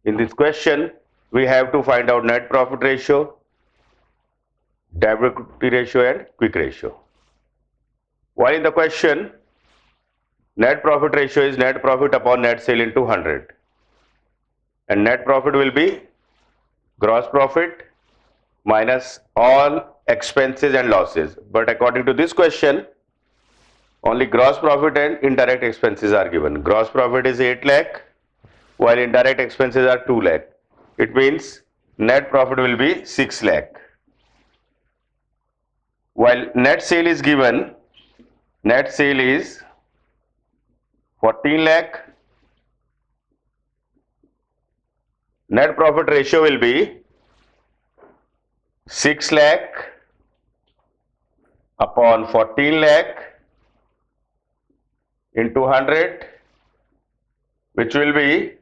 In this question, we have to find out net profit ratio, debt equity ratio and quick ratio. While in the question, net profit ratio is net profit upon net sale into 100. And net profit will be gross profit minus all expenses and losses. But according to this question, only gross profit and indirect expenses are given. Gross profit is 8 lakh, while indirect expenses are 2 lakh. It means net profit will be 6 lakh. While net sale is given, net sale is 14 lakh. Net profit ratio will be 6 lakh upon 14 lakh into 100, which will be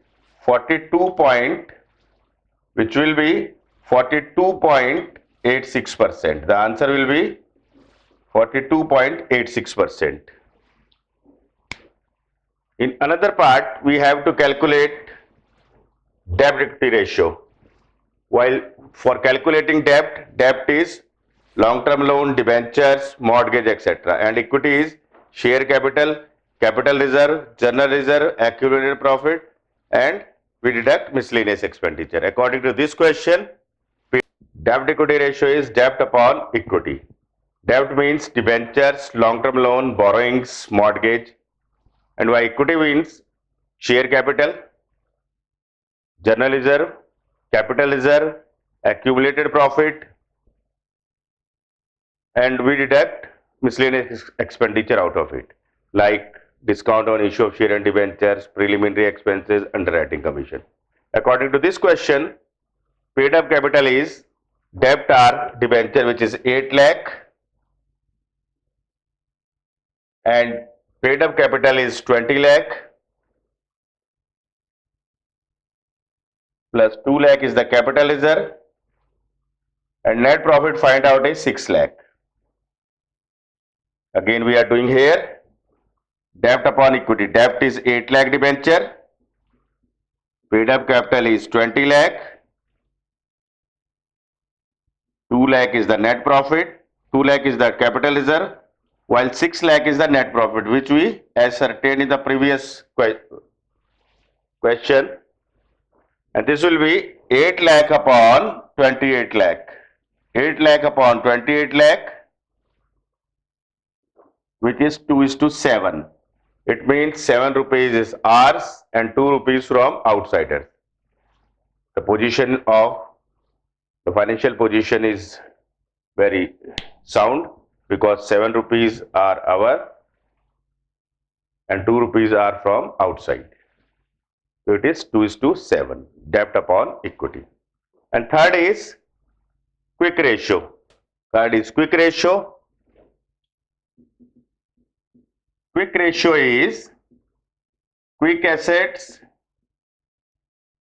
42.86%. The answer will be 42.86%. In another part, we have to calculate debt equity ratio. While for calculating debt is long-term loan, debentures, mortgage, etc. And equity is share capital, capital reserve, general reserve, accumulated profit, and we deduct miscellaneous expenditure. According to this question, debt equity ratio is debt upon equity. Debt means debentures, long-term loan, borrowings, mortgage, and why equity means share capital, general reserve, capital reserve, accumulated profit, and we deduct miscellaneous expenditure out of it, like discount on issue of share and debentures, preliminary expenses, underwriting commission. According to this question, paid up capital is debt or debenture, which is 8 lakh, and paid up capital is 20 lakh plus 2 lakh is the capital reserve, and net profit find out is 6 lakh. Again we are doing here debt upon equity. Debt is 8 lakh debenture, paid up capital is 20 lakh, 2 lakh is the net profit, 2 lakh is the capital reserve, while 6 lakh is the net profit, which we ascertained in the previous question. And this will be 8 lakh upon 28 lakh. 8 lakh upon 28 lakh, which is 2:7. It means 7 rupees is ours and 2 rupees from outsiders. The position of the financial position is very sound because 7 rupees are our and 2 rupees are from outside. So it is 2:7, debt upon equity. And third is quick ratio. Third is quick ratio. Quick ratio is quick assets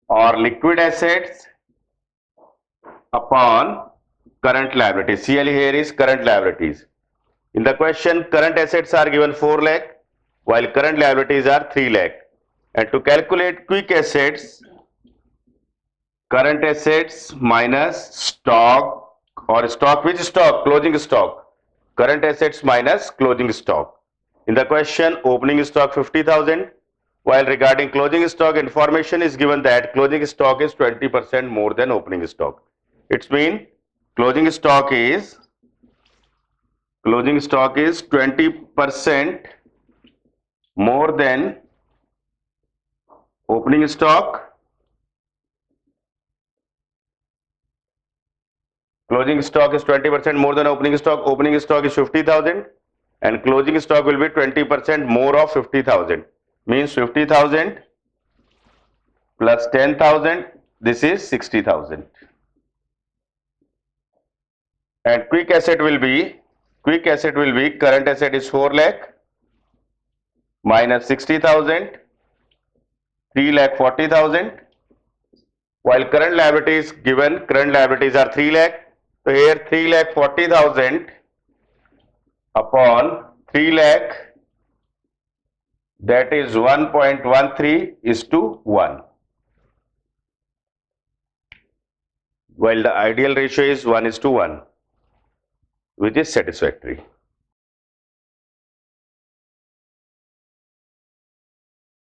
or liquid assets upon current liabilities. CL here is current liabilities. In the question, current assets are given 4 lakh, while current liabilities are 3 lakh. And to calculate quick assets, current assets minus stock or stock, which stock? Closing stock. Current assets minus closing stock. In the question, opening stock 50,000, while regarding closing stock, information is given that closing stock is 20% more than opening stock. It means closing stock is 20% more than opening stock. Closing stock is 20% more than opening stock. Opening stock is 50,000 and closing stock will be 20% more of 50,000. Means 50,000 plus 10,000. This is 60,000. And quick asset will be current asset is 4 lakh minus 60,000, 3 lakh 40,000. While current liabilities given, current liabilities are 3 lakh. So here 3 lakh 40,000 upon 3 lakh, that is 1.13:1. while the ideal ratio is 1:1, which is satisfactory.